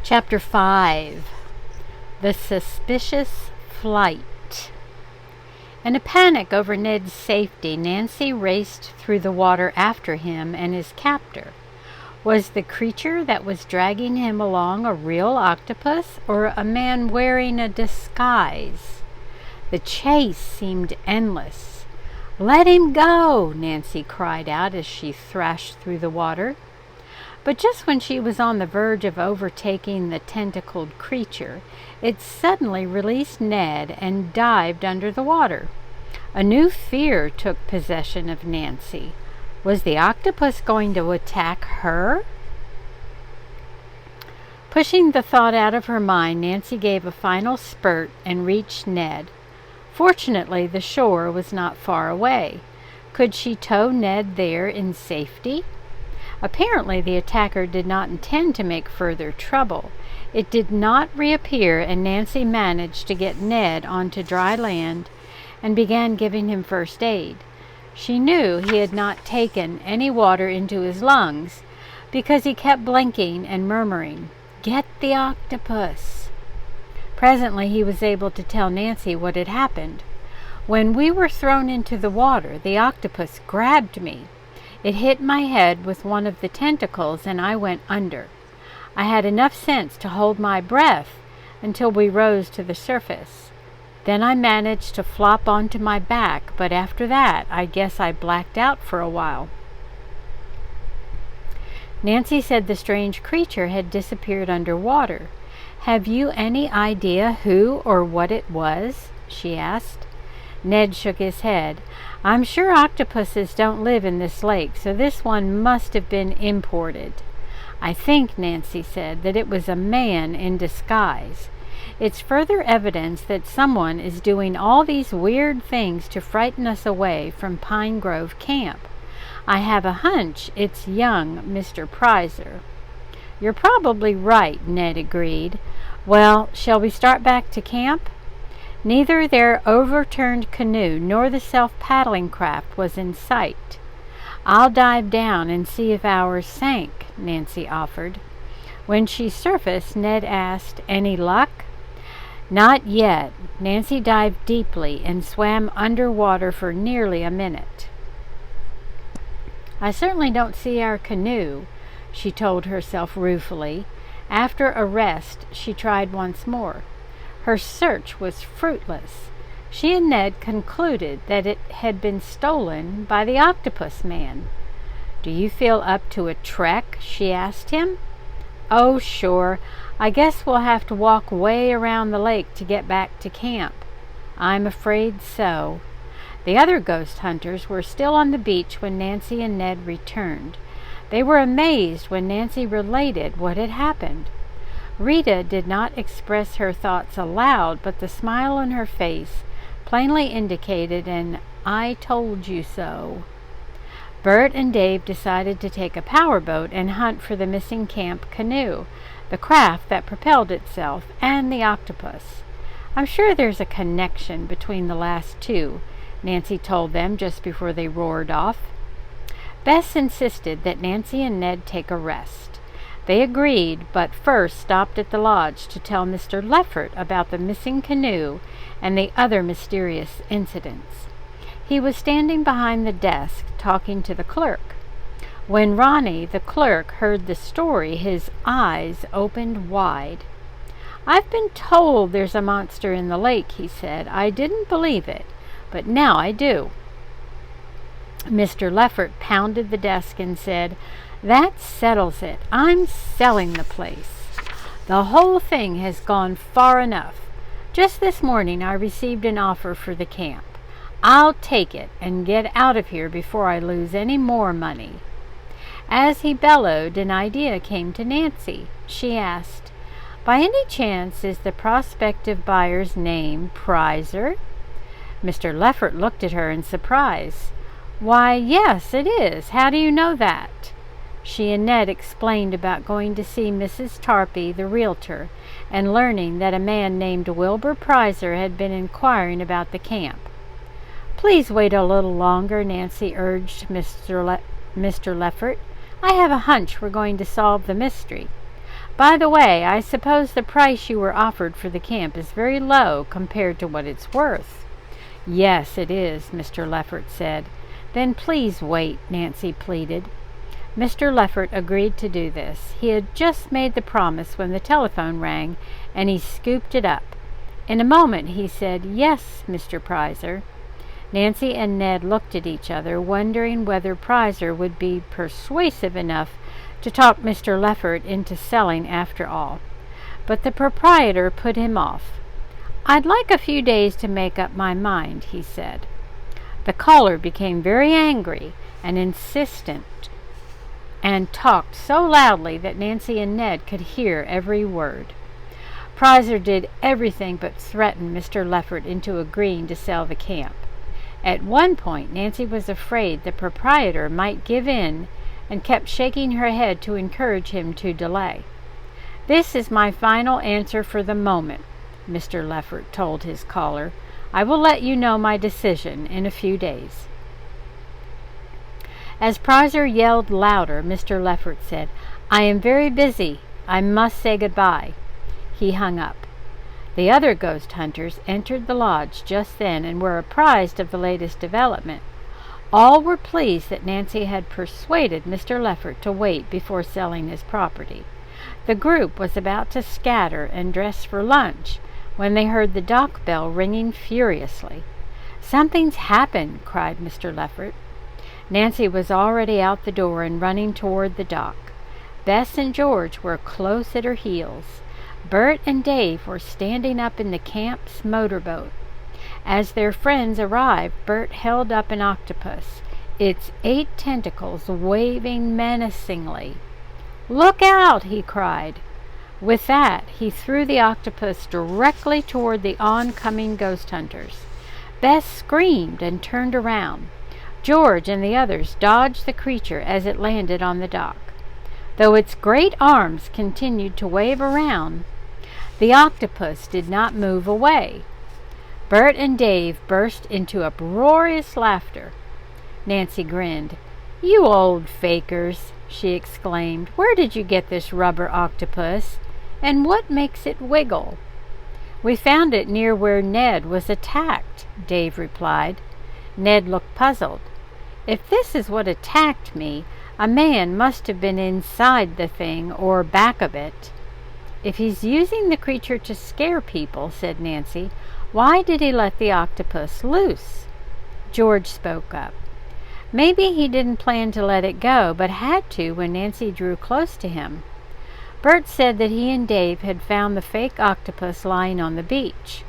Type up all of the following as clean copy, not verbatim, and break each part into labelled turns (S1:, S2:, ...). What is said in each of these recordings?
S1: Chapter 5. The Suspicious Flight. In a panic over Ned's safety, Nancy raced through the water after him and his captor. Was the creature that was dragging him along a real octopus or a man wearing a disguise? The chase seemed endless. "Let him go!" Nancy cried out as she thrashed through the water. But just when she was on the verge of overtaking the tentacled creature, it suddenly released Ned and dived under the water. A new fear took possession of Nancy. Was the octopus going to attack her? Pushing the thought out of her mind, Nancy gave a final spurt and reached Ned. Fortunately, the shore was not far away. Could she tow Ned there in safety? Apparently, the attacker did not intend to make further trouble. It did not reappear, and Nancy managed to get Ned onto dry land and began giving him first aid. She knew he had not taken any water into his lungs because he kept blinking and murmuring, "Get the octopus." Presently, he was able to tell Nancy what had happened. "When we were thrown into the water, the octopus grabbed me. It hit my head with one of the tentacles and I went under. I had enough sense to hold my breath until we rose to the surface. Then I managed to flop onto my back, but after that, I guess I blacked out for a while." Nancy said the strange creature had disappeared underwater. "Have you any idea who or what it was?" she asked. Ned shook his head. "I'm sure octopuses don't live in this lake, so this one must have been imported." "I think," Nancy said, "that it was a man in disguise. It's further evidence that someone is doing all these weird things to frighten us away from Pine Grove Camp. I have a hunch it's young Mr. Prizer." "You're probably right," Ned agreed. "Well, shall we start back to camp?" Neither their overturned canoe nor the self-paddling craft was in sight. "I'll dive down and see if ours sank," Nancy offered. When she surfaced, Ned asked, "Any luck?" "Not yet." Nancy dived deeply and swam underwater for nearly a minute. "I certainly don't see our canoe," she told herself ruefully. After a rest, she tried once more. Her search was fruitless. She and Ned concluded that it had been stolen by the octopus man. "Do you feel up to a trek?" she asked him. "Oh, sure. I guess we'll have to walk way around the lake to get back to camp." "I'm afraid so." The other ghost hunters were still on the beach when Nancy and Ned returned. They were amazed when Nancy related what had happened. Rita did not express her thoughts aloud, but the smile on her face plainly indicated an "I told you so." Bert and Dave decided to take a powerboat and hunt for the missing camp canoe, the craft that propelled itself, and the octopus. "I'm sure there's a connection between the last two," Nancy told them just before they roared off. Bess insisted that Nancy and Ned take a rest. They agreed, but first stopped at the lodge to tell Mr. Leffert about the missing canoe and the other mysterious incidents. He was standing behind the desk talking to the clerk. When Ronnie, the clerk, heard the story, his eyes opened wide. "I've been told there's a monster in the lake," he said. "I didn't believe it, but now I do." Mr. Leffert pounded the desk and said, "That settles it. I'm selling the place. The whole thing has gone far enough. Just this morning I received an offer for the camp. I'll take it and get out of here before I lose any more money." As he bellowed, an idea came to Nancy. She asked, "By any chance is the prospective buyer's name Prizer?" Mr. Leffert looked at her in surprise. "Why, yes, it is. How do you know that?" She and Ned explained about going to see Mrs. Tarpey, the realtor, and learning that a man named Wilbur Prizer had been inquiring about the camp. "Please wait a little longer," Nancy urged Mr. Leffert. "I have a hunch we're going to solve the mystery." By the way, I suppose the price you were offered for the camp is very low compared to what it's worth." "Yes, it is," Mr. Leffert said. "Then please wait," Nancy pleaded. Mr. Leffert agreed to do this. He had just made the promise when the telephone rang, and he scooped it up. In a moment he said, "Yes, Mr. Prizer." Nancy and Ned looked at each other, wondering whether Prizer would be persuasive enough to talk Mr. Leffert into selling after all. But the proprietor put him off. "I'd like a few days to make up my mind," he said. The caller became very angry and insistent and talked so loudly that Nancy and Ned could hear every word. Prizer did everything but threaten Mr. Leffert into agreeing to sell the camp. At one point, Nancy was afraid the proprietor might give in and kept shaking her head to encourage him to delay. "This is my final answer for the moment," Mr. Leffert told his caller. "I will let you know my decision in a few days." As Prizer yelled louder, Mr. Leffert said, "I am very busy. I must say goodbye." He hung up. The other ghost hunters entered the lodge just then and were apprised of the latest development. All were pleased that Nancy had persuaded Mr. Leffert to wait before selling his property. The group was about to scatter and dress for lunch when they heard the dock bell ringing furiously. "Something's happened," cried Mr. Leffert. Nancy was already out the door and running toward the dock. Bess and George were close at her heels. Bert and Dave were standing up in the camp's motorboat. As their friends arrived, Bert held up an octopus, its 8 tentacles waving menacingly. "Look out!" he cried. With that, he threw the octopus directly toward the oncoming ghost hunters. Bess screamed and turned around. George and the others dodged the creature as it landed on the dock. Though its great arms continued to wave around, the octopus did not move away. Bert and Dave burst into uproarious laughter. Nancy grinned. "You old fakers," she exclaimed. "Where did you get this rubber octopus? And what makes it wiggle?" "We found it near where Ned was attacked," Dave replied. Ned looked puzzled. "If this is what attacked me, a man must have been inside the thing or back of it." "If he's using the creature to scare people," said Nancy, "why did he let the octopus loose?" George spoke up. "Maybe he didn't plan to let it go, but had to when Nancy drew close to him." Bert said that he and Dave had found the fake octopus lying on the beach.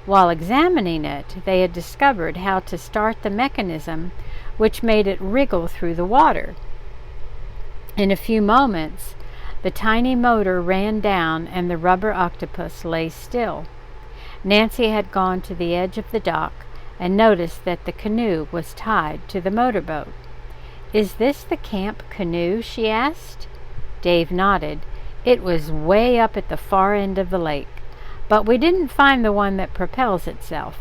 S1: While examining it, they had discovered how to start the mechanism which made it wriggle through the water. In a few moments, the tiny motor ran down and the rubber octopus lay still. Nancy had gone to the edge of the dock and noticed that the canoe was tied to the motorboat. "Is this the camp canoe?" she asked. Dave nodded. "It was way up at the far end of the lake, but we didn't find the one that propels itself."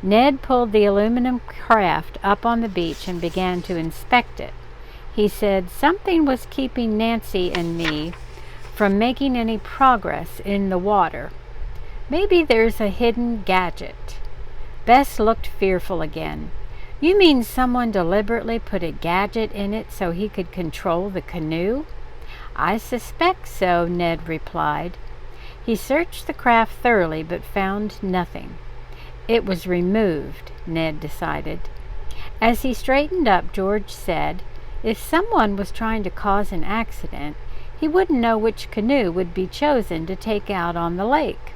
S1: Ned pulled the aluminum craft up on the beach and began to inspect it. He said something was keeping Nancy and me from making any progress in the water. "Maybe there's a hidden gadget." Bess looked fearful again. "You mean someone deliberately put a gadget in it so he could control the canoe?" "I suspect so," Ned replied. He searched the craft thoroughly but found nothing. It was removed, Ned decided. As he straightened up, George said, "If someone was trying to cause an accident, he wouldn't know which canoe would be chosen to take out on the lake."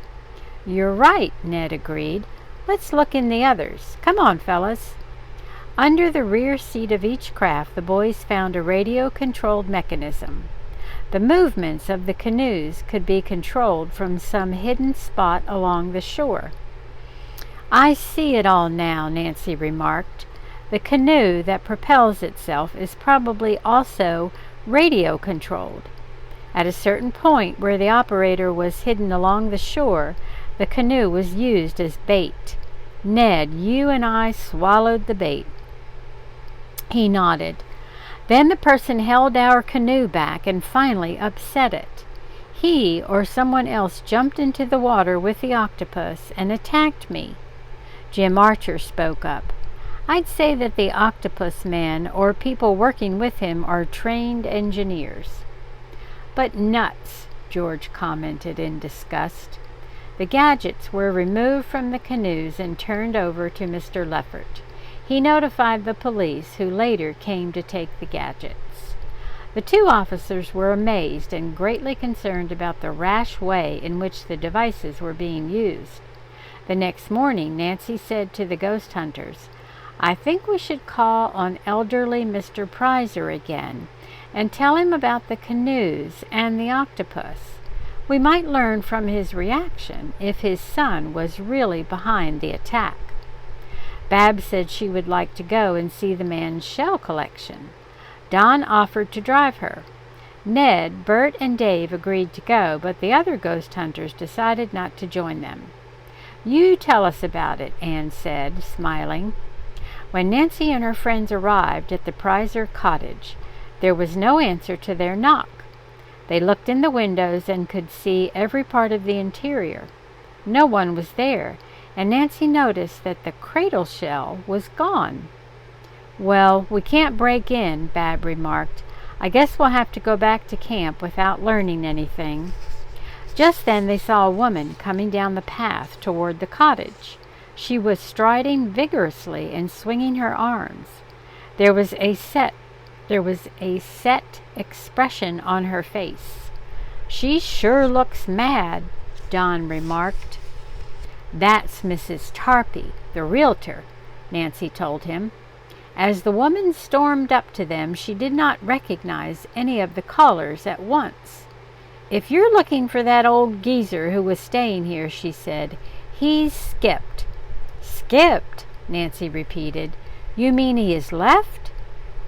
S1: "You're right," Ned agreed. "Let's look in the others. Come on, fellas." Under the rear seat of each craft, the boys found a radio-controlled mechanism. The movements of the canoes could be controlled from some hidden spot along the shore. "I see it all now," Nancy remarked. "The canoe that propels itself is probably also radio-controlled. At a certain point where the operator was hidden along the shore, the canoe was used as bait. Ned, you and I swallowed the bait." He nodded. "Then the person held our canoe back and finally upset it. He or someone else jumped into the water with the octopus and attacked me." Jim Archer spoke up. "I'd say that the octopus man or people working with him are trained engineers." "But nuts," George commented in disgust. The gadgets were removed from the canoes and turned over to Mr. Leffert. He notified the police, who later came to take the gadgets. The two officers were amazed and greatly concerned about the rash way in which the devices were being used. The next morning, Nancy said to the ghost hunters, "I think we should call on elderly Mr. Prizer again and tell him about the canoes and the octopus. We might learn from his reaction if his son was really behind the attack." Babs said she would like to go and see the man's shell collection. Don offered to drive her. Ned, Bert, and Dave agreed to go, but the other ghost hunters decided not to join them. "You tell us about it," Anne said, smiling. When Nancy and her friends arrived at the Prizer cottage, there was no answer to their knock. They looked in the windows and could see every part of the interior. No one was there, and Nancy noticed that the cradle shell was gone. "Well, we can't break in," Bab remarked. "I guess we'll have to go back to camp without learning anything." Just then they saw a woman coming down the path toward the cottage. She was striding vigorously and swinging her arms. There was a set expression on her face. "She sure looks mad," Don remarked. "That's Mrs. Tarpey, the realtor," Nancy told him. As the woman stormed up to them, she did not recognize any of the callers at once. "If you're looking for that old geezer who was staying here," she said, "he's skipped." "Skipped?" Nancy repeated. "You mean he has left?"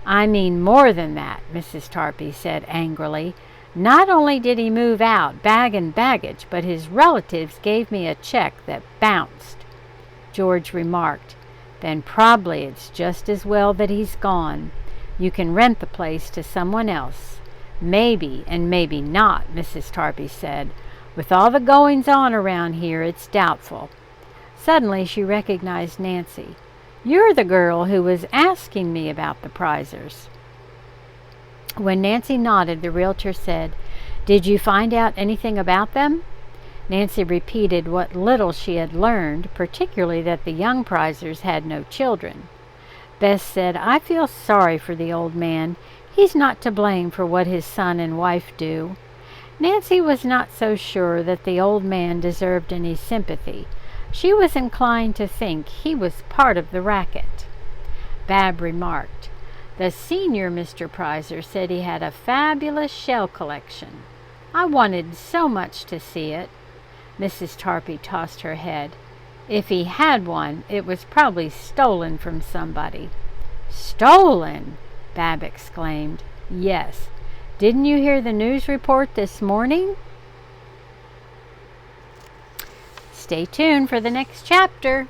S1: "I mean more than that," Mrs. Tarpey said angrily. "Not only did he move out, bag and baggage, but his relatives gave me a check that bounced." George remarked, "Then probably it's just as well that he's gone. You can rent the place to someone else." "Maybe and maybe not," Mrs. Tarpey said. "With all the goings-on around here, it's doubtful." Suddenly she recognized Nancy. "You're the girl who was asking me about the Prizers." When Nancy nodded, the realtor said, "Did you find out anything about them?" Nancy repeated what little she had learned, particularly that the young Prizers had no children. Bess said, "I feel sorry for the old man. He's not to blame for what his son and wife do." Nancy was not so sure that the old man deserved any sympathy. She was inclined to think he was part of the racket. Bab remarked, "The senior Mr. Prizer said he had a fabulous shell collection. I wanted so much to see it." Mrs. Tarpey tossed her head. "If he had one, it was probably stolen from somebody." "Stolen!" Bab exclaimed. "Yes. Didn't you hear the news report this morning?" Stay tuned for the next chapter.